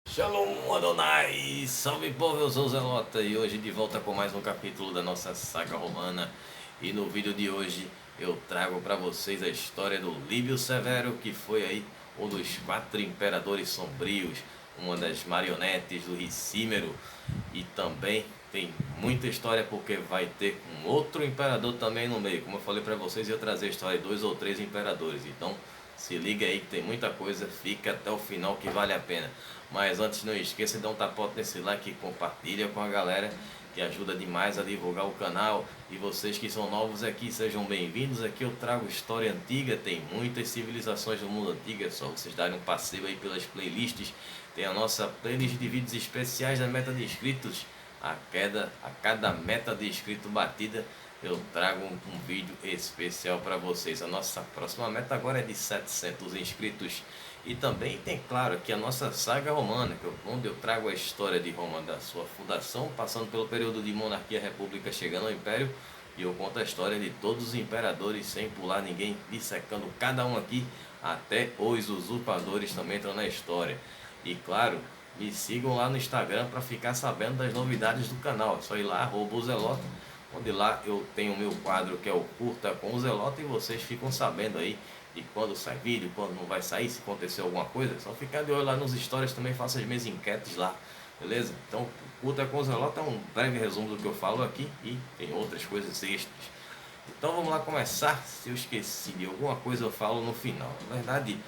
Shalom Adonai, salve povo, eu sou o Zelota e hoje de volta com mais um capítulo da nossa saga romana. E no vídeo de hoje eu trago para vocês a história do Líbio Severo, que foi aí um dos 4 imperadores sombrios, uma das marionetes do Ricímero. E também tem muita história porque vai ter um outro imperador também no meio. Como eu falei para vocês, eu ia trazer a história de 2 ou 3 imperadores, então se liga aí que tem muita coisa, fica até o final que vale a pena. Mas antes, não esqueça de dar um tapote nesse like e compartilha com a galera, que ajuda demais a divulgar o canal. E vocês que são novos aqui, sejam bem-vindos. Aqui eu trago história antiga, tem muitas civilizações do mundo antigo, é só vocês darem um passeio aí pelas playlists. Tem a nossa playlist de vídeos especiais da meta de inscritos. A cada meta de inscrito batida, eu trago um vídeo especial para vocês. A nossa próxima meta agora é de 700 inscritos. E também tem, claro, aqui a nossa saga romana, onde eu trago a história de Roma, da sua fundação, passando pelo período de monarquia, república, chegando ao império. E eu conto a história de todos os imperadores, sem pular ninguém, dissecando cada um aqui, até os usurpadores também entram na história. E claro, me sigam lá no Instagram para ficar sabendo das novidades do canal. É só ir lá, @Zelota, onde lá eu tenho o meu quadro que é o Curta com o Zelota, e vocês ficam sabendo aí de quando sai vídeo, quando não vai sair, se aconteceu alguma coisa. É só ficar de olho lá nos stories, também faço as minhas enquetes lá, beleza? Então, Curta com o Zelota é um breve resumo do que eu falo aqui e tem outras coisas extras. Então vamos lá começar. Se eu esqueci de alguma coisa eu falo no final. Na verdade,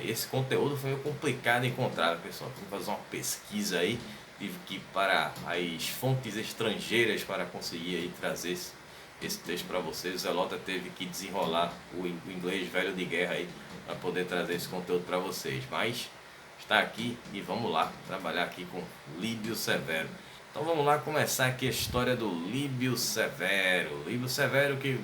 esse conteúdo foi meio complicado de encontrar, pessoal. Tive que fazer uma pesquisa aí, tive que ir para as fontes estrangeiras para conseguir aí trazer esse texto para vocês. O Zelota teve que desenrolar o inglês velho de guerra aí para poder trazer esse conteúdo para vocês, mas está aqui e vamos lá trabalhar aqui com Líbio Severo. Então vamos lá começar aqui a história do Líbio Severo. Líbio Severo, que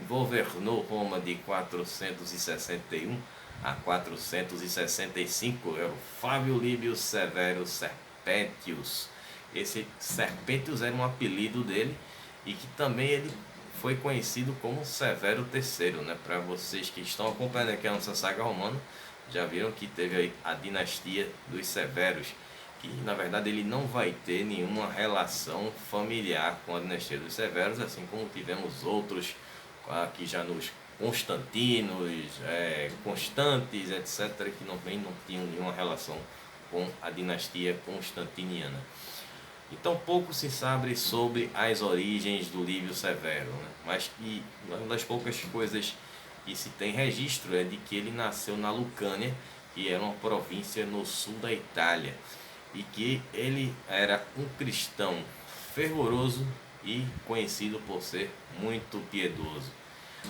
governou Roma de 461 a 465, é o Fábio Líbio Severo Serpentius. Esse Serpentius era um apelido dele, e que também ele foi conhecido como Severo III, né? Para vocês que estão acompanhando aqui a nossa saga romana, já viram que teve aí a dinastia dos Severos, que na verdade ele não vai ter nenhuma relação familiar com a dinastia dos Severos, assim como tivemos outros aqui já nos Constantinos, Constantes, etc., que não tinham nenhuma relação com a dinastia constantiniana. Então pouco se sabe sobre as origens do Líbio Severo, né? Mas que uma das poucas coisas que se tem registro é de que ele nasceu na Lucânia, que era uma província no sul da Itália, e que ele era um cristão fervoroso e conhecido por ser muito piedoso.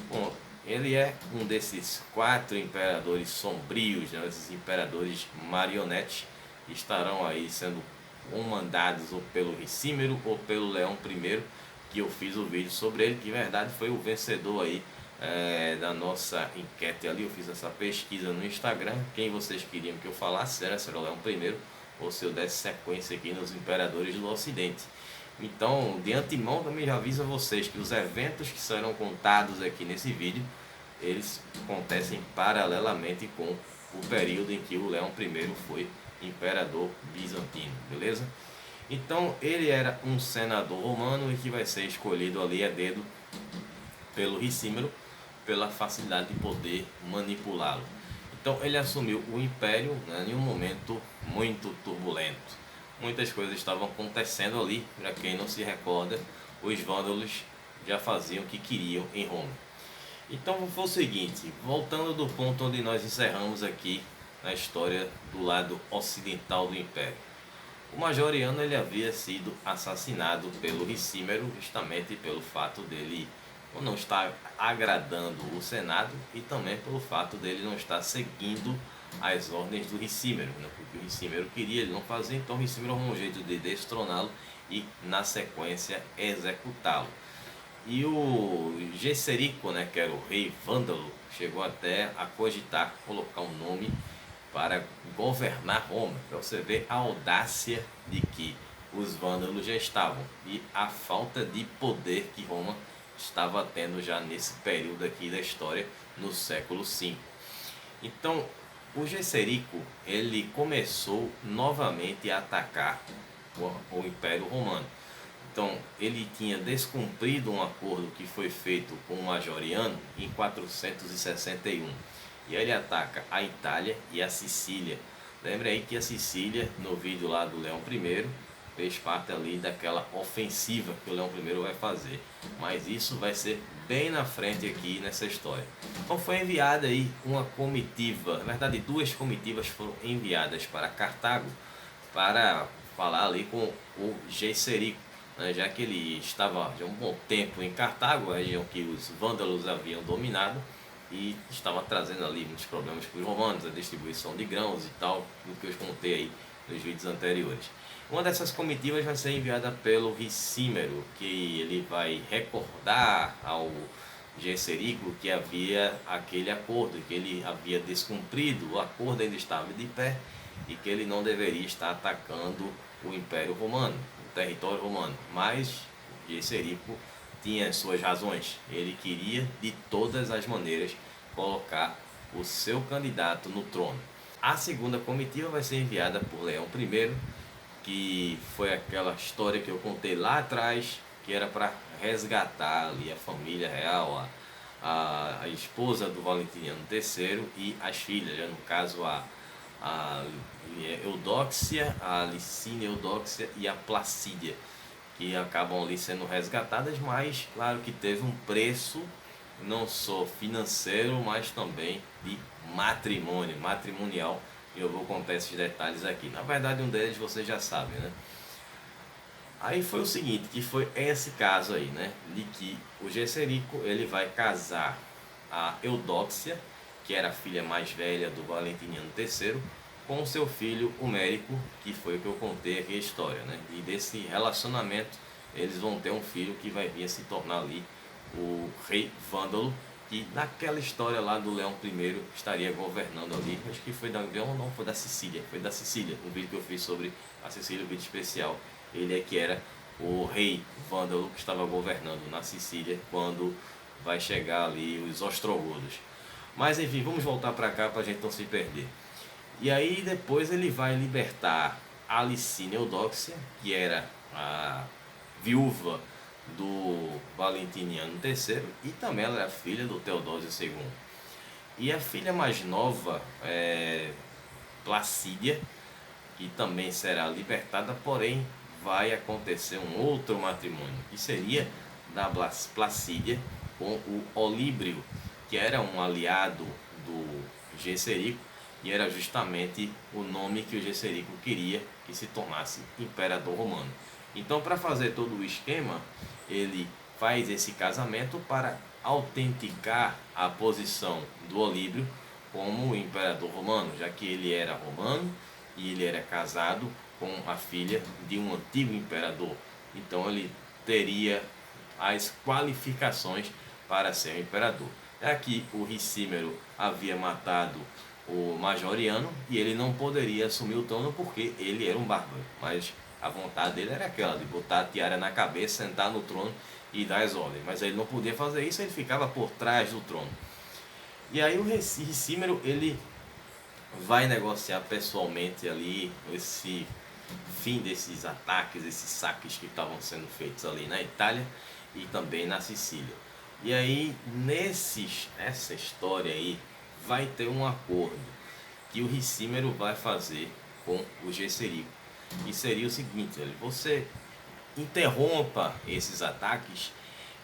Bom, ele é um desses 4 imperadores sombrios, né? Esses imperadores marionetes que estarão aí sendo comandados ou pelo Ricímero ou pelo Leão I, que eu fiz o vídeo sobre ele, que na verdade foi o vencedor aí da nossa enquete ali. Eu fiz essa pesquisa no Instagram, quem vocês queriam que eu falasse, se era o Leão I ou se eu desse sequência aqui nos imperadores do Ocidente. Então, de antemão, também já aviso a vocês que os eventos que serão contados aqui nesse vídeo, eles acontecem paralelamente com o período em que o Leão I foi imperador bizantino, beleza? Então, ele era um senador romano e que vai ser escolhido ali a dedo pelo Ricímero, pela facilidade de poder manipulá-lo. Então, ele assumiu o império, né, em um momento muito turbulento. Muitas coisas estavam acontecendo ali. Para quem não se recorda, os vândalos já faziam o que queriam em Roma. Então foi o seguinte, voltando do ponto onde nós encerramos aqui na história do lado ocidental do Império. O Majoriano ele havia sido assassinado pelo Ricímero, justamente pelo fato dele não estar agradando o Senado e também pelo fato dele não estar seguindo as ordens do Ricímero, né? Porque o Ricímero queria, ele não fazia, então o Ricímero arrumou um jeito de destroná-lo e na sequência executá-lo. E o Gesserico, né, que era o rei vândalo, chegou até a cogitar colocar um nome para governar Roma, para você ver a audácia de que os vândalos já estavam, e a falta de poder que Roma estava tendo já nesse período aqui da história, no século V. Então, o Gesserico, ele começou novamente a atacar o Império Romano. Então, ele tinha descumprido um acordo que foi feito com o Majoriano em 461. E aí ele ataca a Itália e a Sicília. Lembra aí que a Sicília, no vídeo lá do Leão I, fez parte ali daquela ofensiva que o Leão I vai fazer. Mas isso vai ser bem na frente aqui nessa história. Então foi enviada aí uma comitiva, na verdade duas comitivas foram enviadas para Cartago para falar ali com o Gesserico, né, já que ele estava já um bom tempo em Cartago, a região que os vândalos haviam dominado, e estava trazendo ali muitos problemas para os romanos, a distribuição de grãos e tal, do que eu contei aí nos vídeos anteriores. Uma dessas comitivas vai ser enviada pelo Ricímero, que ele vai recordar ao Gesserico que havia aquele acordo, que ele havia descumprido, o acordo ainda estava de pé e que ele não deveria estar atacando o Império Romano, o território romano. Mas Gesserico tinha suas razões, ele queria de todas as maneiras colocar o seu candidato no trono. A segunda comitiva vai ser enviada por Leão I, que foi aquela história que eu contei lá atrás, que era para resgatar ali a família real, a esposa do Valentiniano III e as filhas, já no caso a Eudóxia, a Licínia Eudóxia e a Placídia, que acabam ali sendo resgatadas, mas claro que teve um preço não só financeiro, mas também de matrimonial. E eu vou contar esses detalhes aqui. Na verdade, um deles vocês já sabem, né? Aí foi o seguinte, que foi esse caso aí, né? De que o Gesserico, ele vai casar a Eudóxia, que era a filha mais velha do Valentiniano III, com seu filho Humérico, que foi o que eu contei aqui a história, né? E desse relacionamento, eles vão ter um filho que vai vir a se tornar ali o rei vândalo, que naquela história lá do Leão I estaria governando ali, acho que foi da Leão, não, foi da Sicília, um vídeo que eu fiz sobre a Sicília, um vídeo especial. Ele é que era o rei vândalo que estava governando na Sicília quando vai chegar ali os ostrogodos. Mas enfim, vamos voltar para cá para a gente não se perder. E aí depois ele vai libertar a Licínia Eudóxia, que era a viúva do Valentiniano III, e também ela era filha do Teodósio II. E a filha mais nova, Placídia, que também será libertada, porém vai acontecer um outro matrimônio, que seria da Placídia com o Olíbrio, que era um aliado do Gesserico, e era justamente o nome que o Gesserico queria que se tornasse imperador romano. Então, para fazer todo o esquema, ele faz esse casamento para autenticar a posição do Olíbrio como imperador romano, já que ele era romano e ele era casado com a filha de um antigo imperador. Então ele teria as qualificações para ser um imperador. Aqui o Ricímero havia matado o Majoriano e ele não poderia assumir o trono porque ele era um bárbaro, mas a vontade dele era aquela de botar a tiara na cabeça, sentar no trono e dar as ordens, mas ele não podia fazer isso, ele ficava por trás do trono. E aí o Ricímero, ele vai negociar pessoalmente ali esse fim desses ataques, esses saques que estavam sendo feitos ali na Itália e também na Sicília. E aí nessa história aí vai ter um acordo que o Ricímero vai fazer com o Gesserico, e seria o seguinte: você interrompa esses ataques,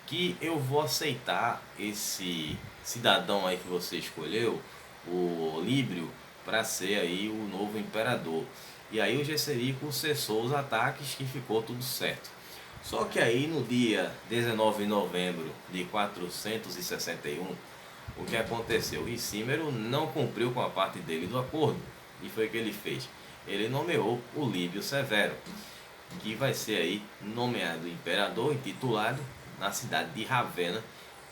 que eu vou aceitar esse cidadão aí que você escolheu, o Olíbrio, para ser aí o novo imperador. E aí o Gesserico cessou os ataques, que ficou tudo certo. Só que aí no dia 19 de novembro de 461, o que aconteceu? O Ricímero não cumpriu com a parte dele do acordo. E foi o que ele fez? Ele nomeou o Líbio Severo, que vai ser aí nomeado imperador e titulado na cidade de Ravenna,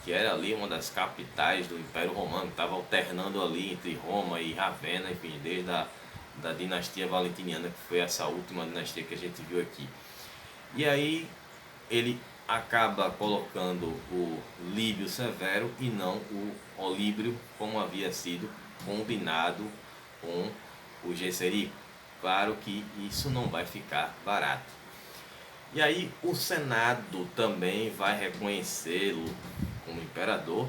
que era ali uma das capitais do Império Romano, estava alternando ali entre Roma e Ravenna, enfim, desde da dinastia valentiniana, que foi essa última dinastia que a gente viu aqui. E aí ele acaba colocando o Líbio Severo e não o Olíbrio, como havia sido combinado com o Gesserico. Claro que isso não vai ficar barato. E aí o Senado também vai reconhecê-lo como imperador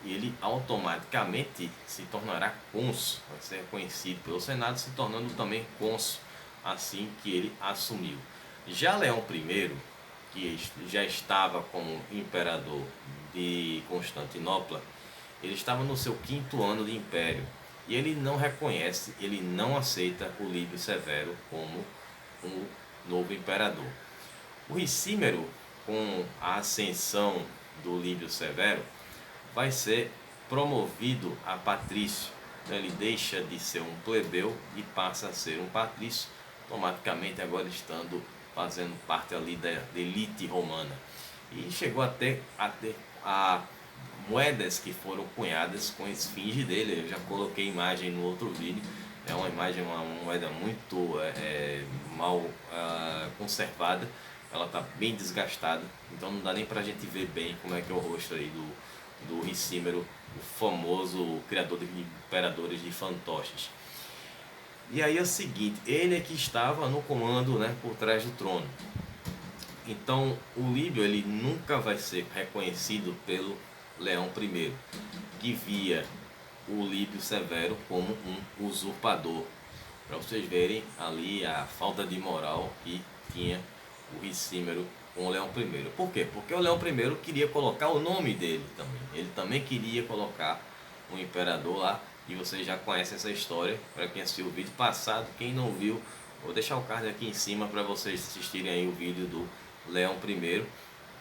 e ele automaticamente se tornará cônsul, vai ser reconhecido pelo Senado, se tornando também cônsul assim que ele assumiu. Já Leão I, que já estava como imperador de Constantinopla, ele estava no seu 5º ano de império e ele não reconhece, ele não aceita o Líbio Severo como um novo imperador. O Ricímero, com a ascensão do Líbio Severo, vai ser promovido a patrício. Então ele deixa de ser um plebeu e passa a ser um patrício, automaticamente agora estando fazendo parte ali da elite romana. E chegou até a ter moedas que foram cunhadas com a esfinge dele. Eu já coloquei imagem no outro vídeo. É uma imagem, uma moeda muito mal conservada. Ela está bem desgastada, então não dá nem para a gente ver bem como é que é o rosto aí do Ricímero, o famoso criador de imperadores de fantoches. E aí é o seguinte, ele é que estava no comando, né, por trás do trono. Então o Líbio ele nunca vai ser reconhecido pelo Leão I, que via o Líbio Severo como um usurpador. Para vocês verem ali a falta de moral que tinha o Ricímero com o Leão I. Por quê? Porque o Leão I queria colocar o nome dele também. Ele também queria colocar um imperador lá. E vocês já conhecem essa história. Para quem assistiu o vídeo passado, quem não viu, vou deixar o card aqui em cima para vocês assistirem aí o vídeo do Leão I.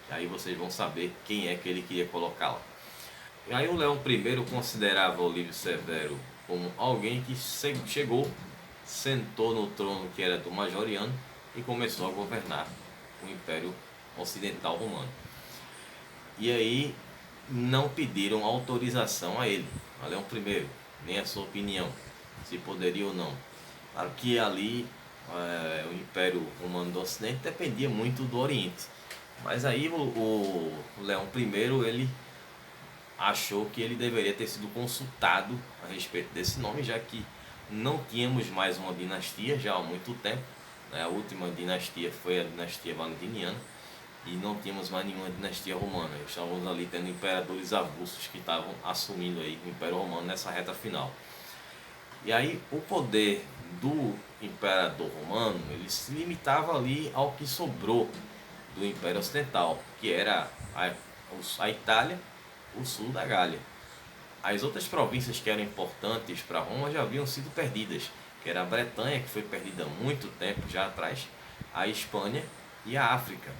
Aí vocês vão saber quem é que ele queria colocar lá. E aí o Leão I considerava o Líbio Severo como alguém que chegou, sentou no trono que era do Majoriano e começou a governar o Império Ocidental Romano. E aí não pediram autorização a ele, a Leão I, nem a sua opinião, se poderia ou não. Claro que ali o Império Romano do Ocidente dependia muito do Oriente. Mas aí o Leão I ele achou que ele deveria ter sido consultado a respeito desse nome, já que não tínhamos mais uma dinastia já há muito tempo. A última dinastia foi a dinastia valentiniana e não tínhamos mais nenhuma dinastia romana. Estávamos ali tendo imperadores avulsos que estavam assumindo aí o Império Romano nessa reta final. E aí o poder do imperador romano ele se limitava ali ao que sobrou do Império Ocidental, que era a Itália, o sul da Gália. As outras províncias que eram importantes para Roma já haviam sido perdidas, que era a Bretanha, que foi perdida há muito tempo já atrás, a Espanha e a África.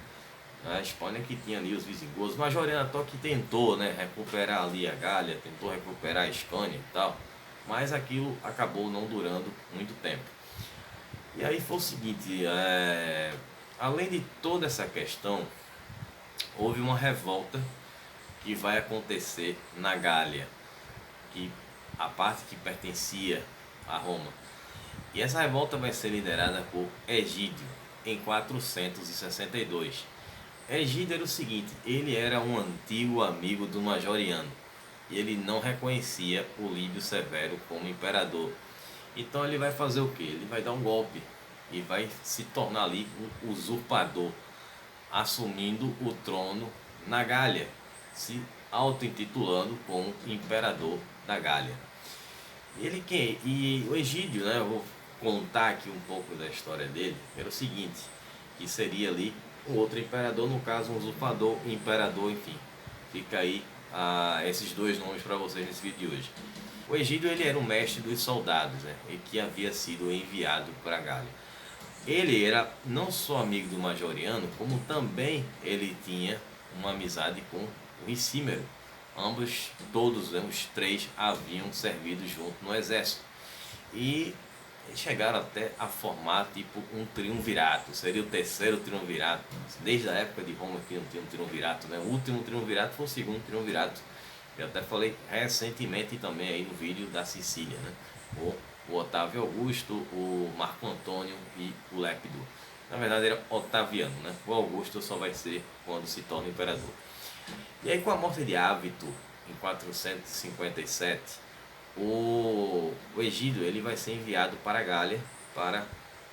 A Espanha que tinha ali os visigodos, Majoriano que tentou, né, recuperar ali a Gália, tentou recuperar a Espanha e tal, mas aquilo acabou não durando muito tempo. E aí foi o seguinte, além de toda essa questão, houve uma revolta que vai acontecer na Gália, que a parte que pertencia a Roma. E essa revolta vai ser liderada por Egídio em 462. Egídio era o seguinte, ele era um antigo amigo do Majoriano e ele não reconhecia o Líbio Severo como imperador. Então ele vai fazer o que? Ele vai dar um golpe e vai se tornar ali um usurpador, assumindo o trono na Gália, se auto-intitulando como imperador da Gália. E o Egídio, né, eu vou contar aqui um pouco da história dele, era o seguinte, que seria ali um outro imperador, no caso um usurpador, imperador, enfim. Fica aí esses dois nomes para vocês nesse vídeo de hoje. O Egídio ele era um mestre dos soldados, né, e que havia sido enviado para a Gália. Ele era não só amigo do Majoriano, como também ele tinha uma amizade com o Ricímero. Ambos, todos, os três, haviam servido junto no exército. E chegaram até a formar tipo um triunvirato. Seria o terceiro triunvirato. Desde a época de Roma que não tinha um triunvirato, né? O último triunvirato foi o segundo triunvirato. Eu até falei recentemente também aí no vídeo da Sicília, né? O Otávio Augusto, o Marco Antônio e o Lépido. Na verdade era Otaviano, né? O Augusto só vai ser quando se torna imperador. E aí com a morte de Ávito em 457, o Egídio ele vai ser enviado para a Gália para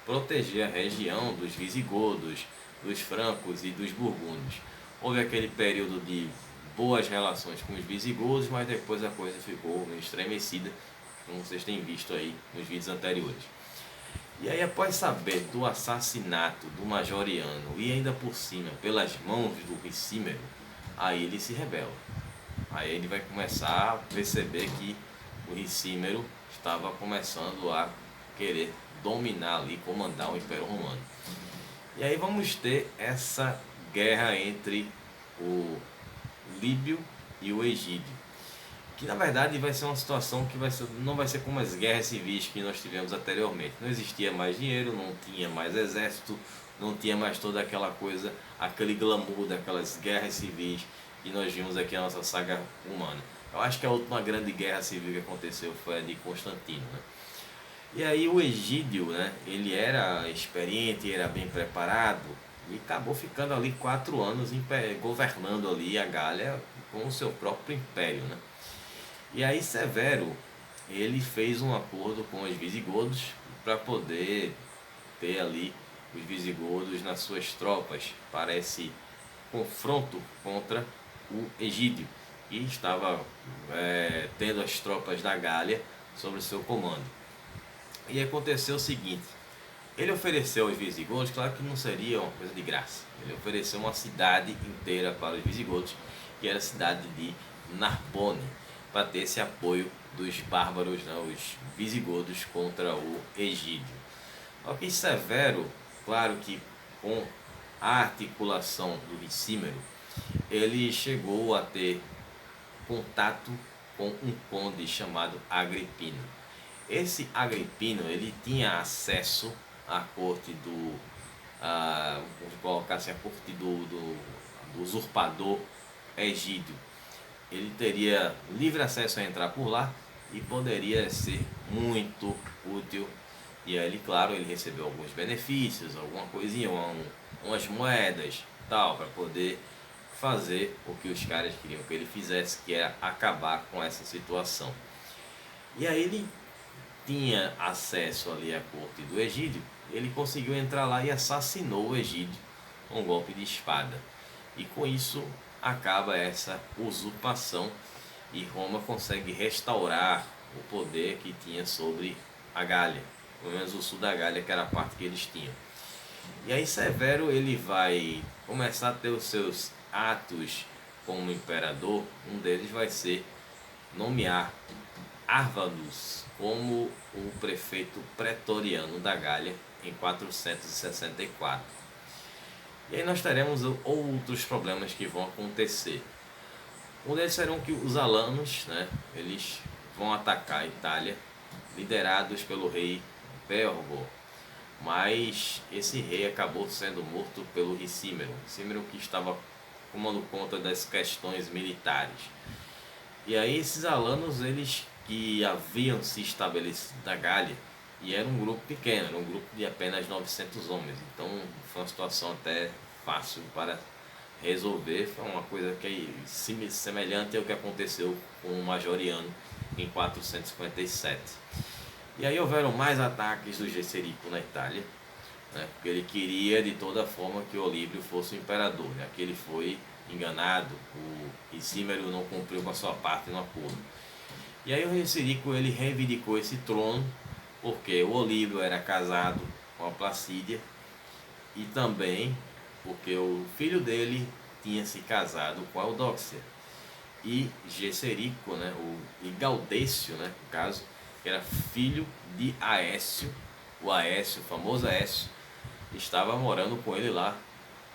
proteger a região dos visigodos, dos francos e dos burgúndios. Houve aquele período de boas relações com os visigodos, mas depois a coisa ficou estremecida, como vocês têm visto aí nos vídeos anteriores. E aí, após saber do assassinato do Majoriano e ainda por cima pelas mãos do Ricímero, aí ele se rebela. Aí ele vai começar a perceber que o Ricímero estava começando a querer dominar ali, comandar o Império Romano. E aí vamos ter essa guerra entre o Líbio e o Egídio, que na verdade vai ser uma situação que não vai ser como as guerras civis que nós tivemos anteriormente. Não existia mais dinheiro, não tinha mais exército, não tinha mais toda aquela coisa, aquele glamour daquelas guerras civis que nós vimos aqui na nossa saga humana. Eu acho que a última grande guerra civil que aconteceu foi a de Constantino, né? E aí o Egídio, né, ele era experiente, era bem preparado e acabou ficando ali 4 anos governando ali a Gália com o seu próprio império, né? E aí Severo, ele fez um acordo com os visigodos para poder ter ali os visigodos nas suas tropas para esse confronto contra o Egídio, que estava tendo as tropas da Gália sob seu comando. E aconteceu o seguinte: ele ofereceu aos visigodos, claro que não seria uma coisa de graça, ele ofereceu uma cidade inteira para os visigodos, que era a cidade de Narbonne, para ter esse apoio dos bárbaros, né, os visigodos contra o Egídio. Só que Severo, claro que com a articulação do Ricímero, ele chegou a ter contato com um conde chamado Agripino. Esse Agripino ele tinha acesso à corte vamos colocar assim, a corte do usurpador Egídio. Ele teria livre acesso a entrar por lá e poderia ser muito útil. E aí, claro, ele recebeu alguns benefícios, alguma coisinha, umas moedas, tal, para poder fazer o que os caras queriam que ele fizesse, que era acabar com essa situação. E aí ele tinha acesso ali à corte do Egídio, ele conseguiu entrar lá e assassinou o Egídio com um golpe de espada. E com isso acaba essa usurpação e Roma consegue restaurar o poder que tinha sobre a Gália, pelo menos o sul da Gália, que era a parte que eles tinham. E aí Severo ele vai começar a ter os seus atos como imperador. Um deles vai ser nomear Arvalus como o prefeito pretoriano da Gália em 464. E aí nós teremos outros problemas que vão acontecer. Um deles serão que os alanos, né, eles vão atacar a Itália, liderados pelo rei Pelgo, mas esse rei acabou sendo morto pelo Ricímero, que estava tomando conta das questões militares. E aí esses alanos, eles que haviam se estabelecido na Gália, e era um grupo pequeno, era um grupo de apenas 900 homens, então foi uma situação até fácil para resolver. Foi uma coisa que semelhante ao que aconteceu com o Majoriano em 457. E aí houveram mais ataques do Gesserico na Itália, né, porque ele queria de toda forma que Olíbrio fosse o imperador, né, que ele foi enganado, o Ricímero não cumpriu com a sua parte no acordo. E aí o Gesserico ele reivindicou esse trono porque o Olíbrio era casado com a Placídia e também porque o filho dele tinha se casado com a Eudóxia. E Gesserico, né, e Gaudécio, né, no caso, que era filho de Aécio, o Aécio, o famoso Aécio, estava morando com ele lá,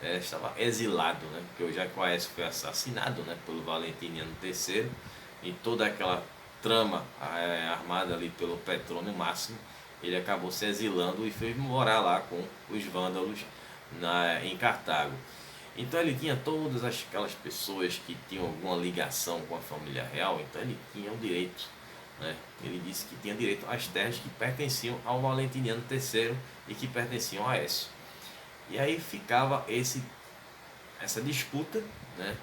estava exilado, né, porque já que o Aécio foi assassinado, né, pelo Valentiniano III, e toda aquela trama armada ali pelo Petrônio Máximo, ele acabou se exilando e foi morar lá com os vândalos em Cartago. Então ele tinha todas aquelas pessoas que tinham alguma ligação com a família real, então ele tinha o direito, né? Ele disse que tinha direito às terras que pertenciam ao Valentiniano III e que pertenciam a Aécio. E aí ficava essa disputa, né?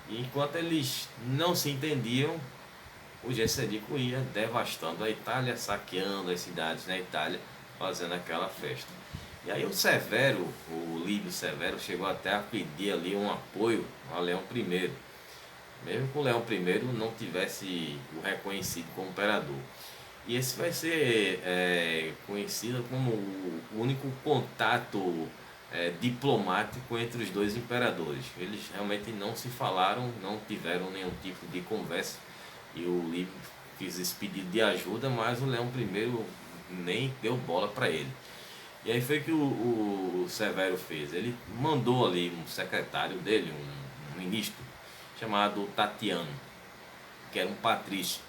E enquanto eles não se entendiam, o Gesserico ia devastando a Itália, saqueando as cidades na Itália, fazendo aquela festa. E aí o Severo, o Líbio Severo, chegou até a pedir ali um apoio a Leão I, mesmo que o Leão I não tivesse o reconhecido como imperador. E esse vai ser conhecido como o único contato diplomático entre os dois imperadores. Eles realmente não se falaram, não tiveram nenhum tipo de conversa. E o Líbio fez esse pedido de ajuda, mas o Leão I nem deu bola para ele. E aí foi que o Severo fez. Ele mandou ali um secretário dele, um ministro, chamado Tatiano, que era um patrício,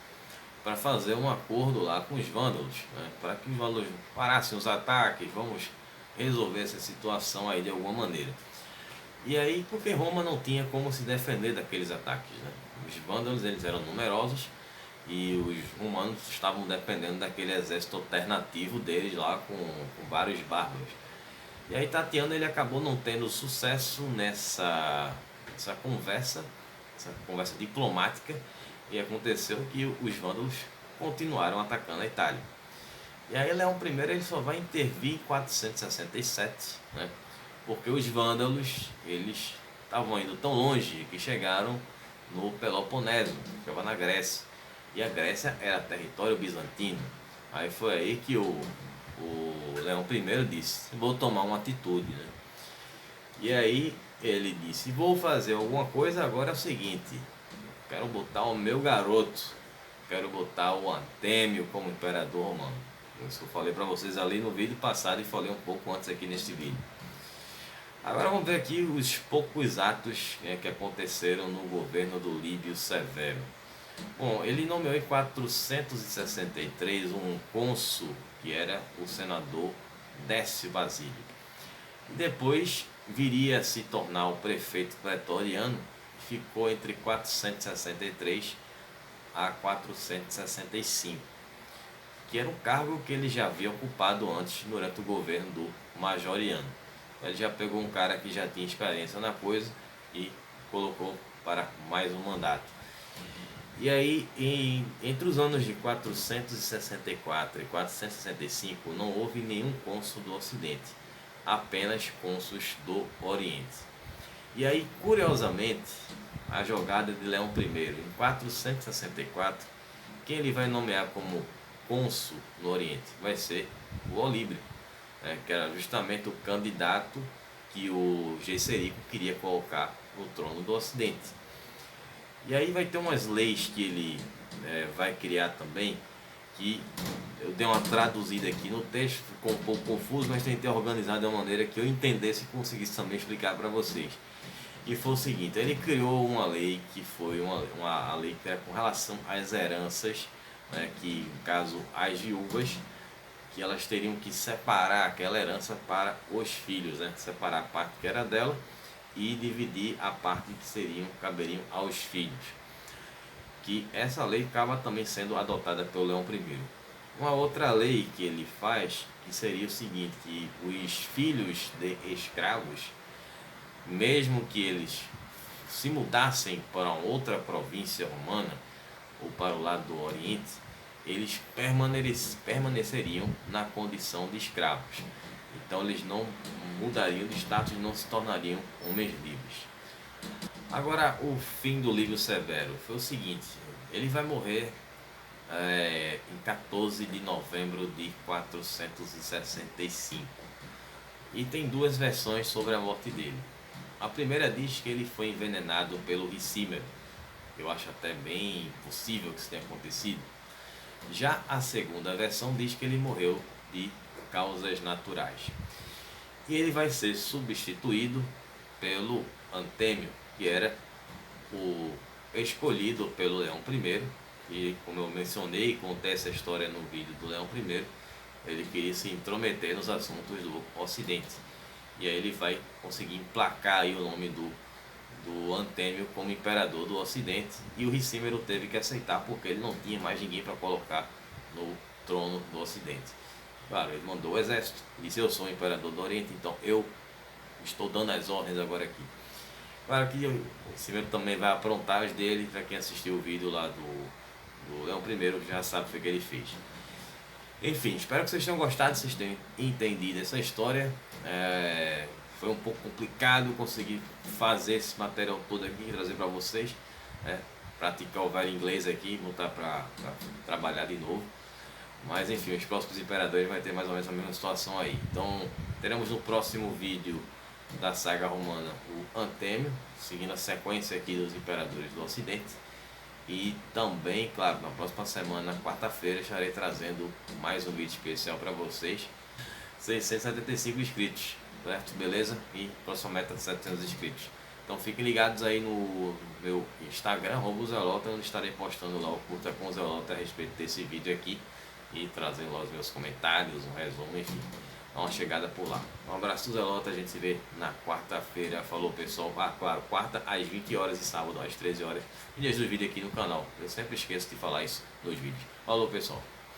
para fazer um acordo lá com os vândalos, né, para que os vândalos parassem os ataques, vamos resolver essa situação aí de alguma maneira. E aí, porque Roma não tinha como se defender daqueles ataques, né? Os vândalos, eles eram numerosos e os romanos estavam dependendo daquele exército alternativo deles lá com vários bárbaros. E aí Tatiano, ele acabou não tendo sucesso essa conversa diplomática, e aconteceu que os vândalos continuaram atacando a Itália. E aí Leão I ele só vai intervir em 467, né? Porque os vândalos, eles estavam indo tão longe que chegaram no Peloponeso, que ficava na Grécia. E a Grécia era território bizantino. Aí foi aí que o Leão I disse: vou tomar uma atitude, né? E aí ele disse: vou fazer alguma coisa, agora é o seguinte, quero botar o meu garoto, quero botar o Antêmio como imperador romano. Isso que eu falei para vocês ali no vídeo passado e falei um pouco antes aqui neste vídeo. Agora vamos ver aqui os poucos atos que aconteceram no governo do Líbio Severo. Bom, ele nomeou em 463 um cônsul, que era o senador Décio Basílio. E depois viria a se tornar o prefeito pretoriano, que ficou entre 463 a 465, que era um cargo que ele já havia ocupado antes durante o governo do Majoriano. Ele já pegou um cara que já tinha experiência na coisa e colocou para mais um mandato. E aí, entre os anos de 464 e 465, não houve nenhum cônsul do Ocidente, apenas cônsuls do Oriente. E aí, curiosamente, a jogada de Leão I, em 464, quem ele vai nomear como cônsul no Oriente vai ser o Olíbrio, que era justamente o candidato que o Gesserico queria colocar no trono do Ocidente. E aí vai ter umas leis que ele vai criar também, que eu dei uma traduzida aqui no texto, ficou um pouco confuso, mas tentei organizar de uma maneira que eu entendesse e conseguisse também explicar para vocês. E foi o seguinte: ele criou uma lei que foi uma lei que era com relação às heranças, né, que no caso as viúvas, que elas teriam que separar aquela herança para os filhos, né, separar a parte que era dela e dividir a parte que caberiam aos filhos. Que essa lei acaba também sendo adotada pelo Leão I. Uma outra lei que ele faz, que seria o seguinte, que os filhos de escravos, mesmo que eles se mudassem para outra província romana ou para o lado do Oriente, eles permaneceriam na condição de escravos. Então eles não mudariam de status e não se tornariam homens livres. Agora, o fim do Líbio Severo foi o seguinte: ele vai morrer em 14 de novembro de 465. E tem duas versões sobre a morte dele. A primeira diz que ele foi envenenado pelo Ricímero. Eu acho até bem possível que isso tenha acontecido. Já a segunda versão diz que ele morreu de causas naturais. E ele vai ser substituído pelo Antêmio, que era o escolhido pelo Leão I. E como eu mencionei, contei essa história no vídeo do Leão I, ele queria se intrometer nos assuntos do Ocidente. E aí ele vai conseguir emplacar aí o nome do Antêmio como imperador do Ocidente, e o Ricímero teve que aceitar porque ele não tinha mais ninguém para colocar no trono do Ocidente. Claro, ele mandou o exército, disse: eu sou o imperador do Oriente, então eu estou dando as ordens agora aqui. Claro que o Cimento também vai aprontar as dele, para quem assistiu o vídeo lá do Leão Primeiro, que já sabe o que ele fez. Enfim, espero que vocês tenham gostado, vocês tenham entendido essa história. Foi um pouco complicado conseguir fazer esse material todo aqui e trazer para vocês. Praticar o velho inglês aqui, voltar para trabalhar de novo. Mas enfim, os próximos imperadores vai ter mais ou menos a mesma situação aí. Então teremos no próximo vídeo da saga romana o Antêmio, seguindo a sequência aqui dos imperadores do Ocidente. E também, claro, na próxima semana, quarta-feira, estarei trazendo mais um vídeo especial para vocês. 675 inscritos, certo? Beleza? E próxima meta de 700 inscritos. Então fiquem ligados aí no meu Instagram, @Zelota, onde estarei postando lá o Curta com o Zelota a respeito desse vídeo aqui. E trazendo lá os meus comentários, um resumo, enfim. Dá uma chegada por lá. Um abraço do Zelota, a gente se vê na quarta-feira. Falou, pessoal. Claro, quarta às 20 horas e sábado às 13 horas. Vídeos do vídeo aqui no canal. Eu sempre esqueço de falar isso nos vídeos. Falou, pessoal.